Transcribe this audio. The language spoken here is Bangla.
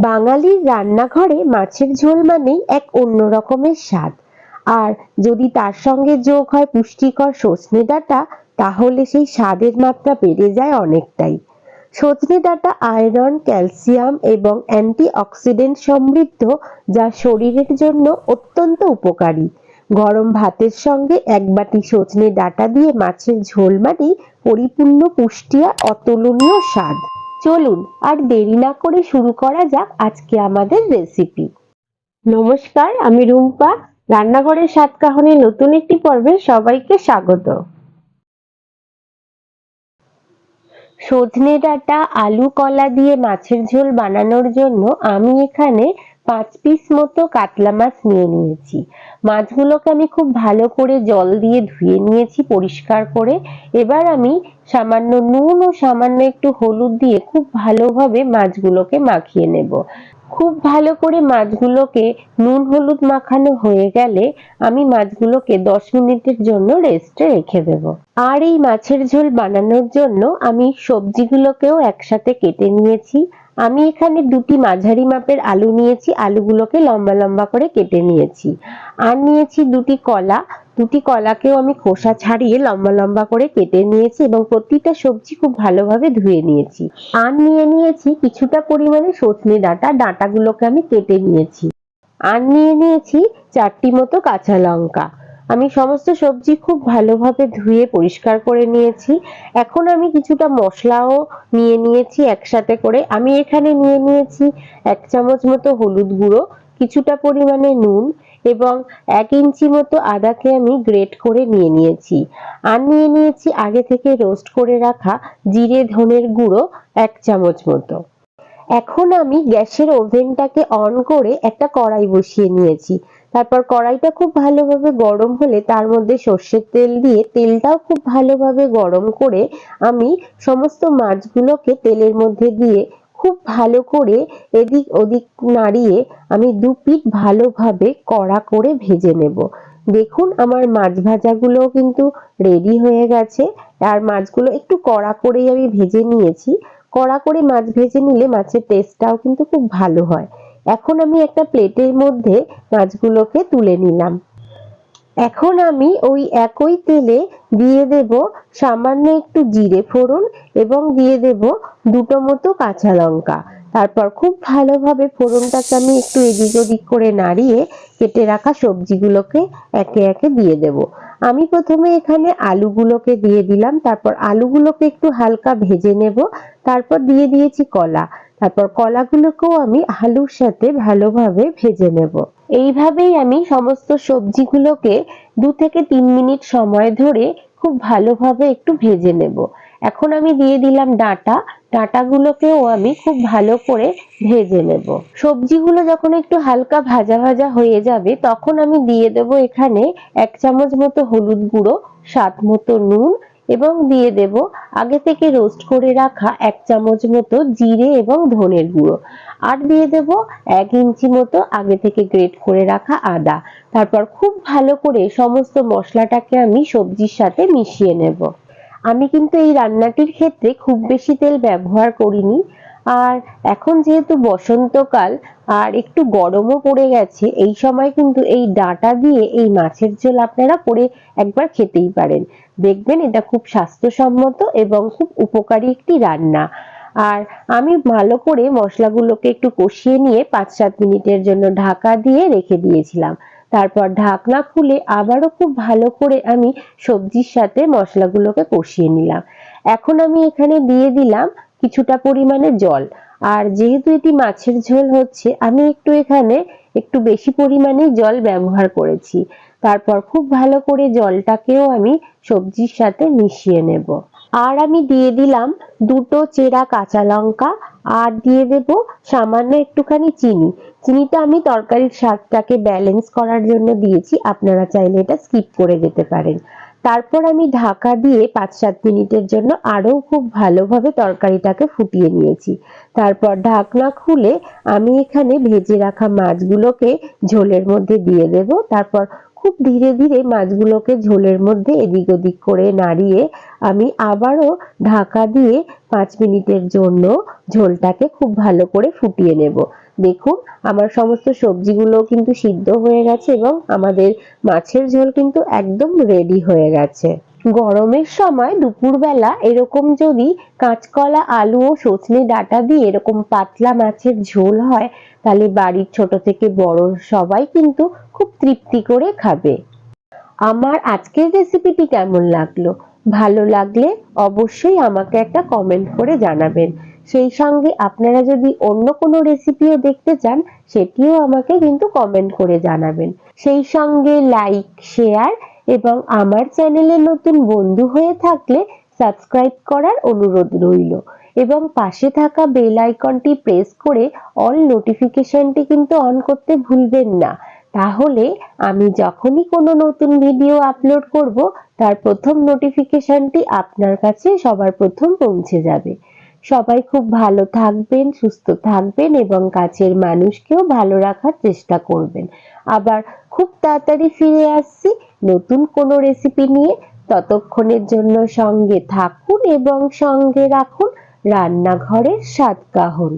বাঙালির রান্নাঘরে মাছের ঝোল মানেই এক অন্য রকমের স্বাদ। আর যদি তার সঙ্গে যোগ হয় পুষ্টিকর সজনে ডাঁটা, তাহলে সেই স্বাদের মাত্রা বেড়ে যায় অনেকটাই। সজনে ডাঁটা আয়রন, ক্যালসিয়াম এবং অ্যান্টিঅক্সিডেন্ট সমৃদ্ধ, যা শরীরের জন্য অত্যন্ত উপকারী। গরম ভাতের সঙ্গে এক বাটি সজনে ডাঁটা দিয়ে মাছের ঝোল মানেই পরিপূর্ণ পুষ্টি আর অতুলনীয় স্বাদ। চলুন আর দেরি না করে শুরু করা যাক আজকে আমাদের রেসিপি। নমস্কার, আমি রুম্পা। রান্নাঘরের সাতকাহনের নতুন একটি পর্বে সবাইকে স্বাগত। সজনে ডাঁটা, আলু, কলা দিয়ে মাছের ঝোল বানানোর জন্য আমি এখানে 5 পিস মতো কাতলা মাছ নিয়ে নিয়েছি। মাছগুলোকে আমি খুব ভালো করে জল দিয়ে ধুয়ে নিয়েছি পরিষ্কার করে। এবার আমি সামান্য নুন ও সামান্য একটু হলুদ দিয়ে খুব ভালোভাবে মাছগুলোকে মাখিয়ে নেব। খুব ভালো করে মাছগুলোকে নুন হলুদ মাখানো হয়ে গেলে আমি মাছগুলোকে 10 মিনিটের জন্য রেস্টে রেখে দেব। আর এই মাছের ঝোল বানানোর জন্য আমি সবজিগুলোকেও একসাথে কেটে নিয়েছি। আমি এখানে দুটি মাঝারি মাপের আলু নিয়েছি, আলুগুলোকে লম্বা লম্বা করে কেটে নিয়েছি। আর নিয়েছি দুটি কলা, দুটি কলাকেও আমি খোসা ছাড়িয়ে লম্বা লম্বা করে কেটে নিয়েছি এবং প্রতিটা সবজি খুব ভালোভাবে ধুয়ে নিয়েছি। আর নিয়ে নিয়েছি কিছুটা পরিমাণে সজনে ডাঁটা, ডাঁটাগুলোকে আমি কেটে নিয়েছি। আর নিয়ে নিয়েছি 4টি মতো কাঁচা লঙ্কা। আমি সমস্ত সবজি খুব ভালোভাবে ধুয়ে পরিষ্কার করে নিয়েছি। এখন আমি কিছুটা মশলাও নিয়ে নিয়েছি একসাথে করে। আমি এখানে নিয়ে নিয়েছি 1 চামচ মতো হলুদ গুঁড়ো, কিছুটা পরিমাণে নুন এবং 1 ইঞ্চি মতো আদাকে আমি গ্রেট করে নিয়ে নিয়েছি। আর নিয়ে নিয়েছি আগে থেকে রোস্ট করে রাখা জিরে ধনের গুঁড়ো 1 চামচ মতো। এখন আমি গ্যাসের ওভেনটাকে অন করে একটা কড়াই বসিয়ে নিয়েছি। তারপর কড়াইটা খুব ভালোভাবে গরম হলে তার মধ্যে সর্ষের তেল দিয়ে তেলটাও খুব ভালোভাবে গরম করে আমি সমস্ত মাছগুলোকে তেলের মধ্যে দিয়ে খুব ভালো করে এদিক ওদিক নাড়িয়ে আমি 2 পিঠ ভালোভাবে কড়া করে ভেজে নেব। দেখুন আমার মাছ ভাজাগুলোও কিন্তু রেডি হয়ে গেছে। আর মাছগুলো একটু কড়া করেই আমি ভেজে নিয়েছি। কড়া করে মাছ ভেজে নিলে মাছের টেস্টটাও কিন্তু খুব ভালো হয়। এখন আমি একটা প্লেটের মধ্যে মাছগুলোকে তুলে নিলাম। এখন আমি ওই একই তেলে দিয়ে দেব সামান্য একটু জিরে ফোড়ন এবং দিয়ে দেব 2টো মতো কাঁচা লঙ্কা। তারপর খুব ভালোভাবে ফোড়নটাকে আমি একটু এদিক ওদিক করে নাড়িয়ে কেটে রাখা সবজিগুলোকে একে একে দিয়ে দেব। আমি প্রথমে এখানে আলুগুলোকে দিয়ে দিলাম, তারপর আলুগুলোকে একটু হালকা ভেজে নেব। তারপর দিয়ে দিয়েছি কলা, তারপর কলাগুলোকেও আমি আলুর সাথে ভালোভাবে ভেজে নেব। এইভাবেই আমি সমস্ত সবজিগুলোকে 2 থেকে 3 মিনিট সময় ধরে খুব ভালোভাবে একটু ভেজে নেব। এখন আমি দিয়ে দিলাম ডাঁটা, ডাঁটাগুলোকেও আমি খুব ভালো করে ভেজে নেব। সবজিগুলো যখন একটু হালকা ভাজা ভাজা হয়ে যাবে তখন আমি দিয়ে দেব এখানে 1 চামচ মতো হলুদ গুঁড়ো, স্বাদ মতো নুন এবং দিয়ে দেব আগে থেকে রোস্ট করে রাখা 1 চামচ মতো জিরে এবং ধনের গুঁড়ো। আর দিয়ে দেব 1 ইঞ্চি মতো আগে থেকে গ্রেট করে রাখা আদা। তারপর খুব ভালো করে সমস্ত মশলাটাকে আমি সবজির সাথে মিশিয়ে নেব। আমি কিন্তু এই রান্নাটির ক্ষেত্রে খুব বেশি তেল ব্যবহার করিনি। আর এখন যেহেতু বসন্তকাল আর একটু গরমও পড়ে গেছে, এই সময় কিন্তু এই ডাঁটা দিয়ে এই মাছের ঝোল আপনারা করে একবার খেতেই পারেন। দেখবেন এটা খুব স্বাস্থ্যসম্মত এবং খুব উপকারী একটি রান্না। আর আমি ভালো করে মশলাগুলোকে একটু কষিয়ে নিয়ে 5-7 মিনিটের জন্য ঢাকা দিয়ে রেখে দিয়েছিলাম। তারপর ঢাকনা খুলে আবারও খুব ভালো করে আমি সবজির সাথে মশলাগুলোকে কষিয়ে নিলাম। এখন আমি এখানে দিয়ে দিলাম কিছুটা পরিমাণে জল। আর যেহেতু এটি মাছের ঝোল হচ্ছে, আমি এখানে একটু বেশি পরিমাণে জল ব্যবহার করেছি। তারপর খুব ভালো করে জলটাকেও আমি সবজির সাথে মিশিয়ে নেব। আর আমি দিয়ে দিলাম 2টো চেরা কাঁচা লঙ্কা আর দিয়ে দেব সামান্য একটুখানি চিনি। চিনিটা আমি তরকারির স্বাদটাকে ব্যালেন্স করার জন্য দিয়েছি, আপনারা চাইলে এটা স্কিপ করে যেতে পারেন। তারপর আমি ঢাকা দিয়ে 5-7 মিনিটের জন্য আরো খুব ভালোভাবে তরকারিটাকে ফুটিয়ে নিয়েছি। তারপর ঢাকনা খুলে আমি এখানে ভেজে রাখা মাছগুলোকে ঝোলের মধ্যে দিয়ে দেব। তারপর খুব ধীরে ধীরে মাছগুলোকে ঝোলের মধ্যে এদিক ওদিক করে নাড়িয়ে আমি আবারও ঢাকা দিয়ে 5 মিনিটের জন্য ঝোলটাকে খুব ভালো করে ফুটিয়ে নেব। দেখুন আমার সমস্ত সবজিগুলো কিন্তু সিদ্ধ হয়ে গেছে এবং আমাদের মাছের ঝোল কিন্তু একদম রেডি হয়ে গেছে। গরমের সময় দুপুরবেলা এরকম যদি কাঁচকলা, আলু ও সজনে ডাঁটা দিয়ে এরকম পাতলা মাছের ঝোল হয়, তাহলে বাড়ির ছোট থেকে বড় সবাই কিন্তু খুব তৃপ্তি করে খাবে। আমার আজকের রেসিপিটি কেমন লাগলো? ভালো লাগলে অবশ্যই আমাকে একটা কমেন্ট করে জানাবেন। সেই সঙ্গে আপনারা যদি অন্য কোনো রেসিপিও দেখতে চান, সেটিও আমাকে কিন্তু কমেন্ট করে জানাবেন। সেই সঙ্গে লাইক, শেয়ার এবং আমার চ্যানেলে নতুন বন্ধু হয়ে থাকলে সাবস্ক্রাইব করার অনুরোধ রইল এবং পাশে থাকা বেল আইকনটি প্রেস করে অল নোটিফিকেশনটি কিন্তু অন করতে ভুলবেন না। তাহলে আমি যখনই কোনো নতুন ভিডিও আপলোড করব, তার প্রথম নোটিফিকেশনটি আপনার কাছে সবার প্রথম পৌঁছে যাবে। সবাই খুব ভালো থাকবেন, সুস্থ থাকবেন এবং কাছের মানুষকেও ভালো রাখার চেষ্টা করবেন। আবার খুব তাড়াতাড়ি ফিরে আসছি নতুন কোনো রেসিপি নিয়ে। ততক্ষণের জন্য সঙ্গে থাকুন এবং সঙ্গে রাখুন রান্নাঘরের স্বাদ কাহন।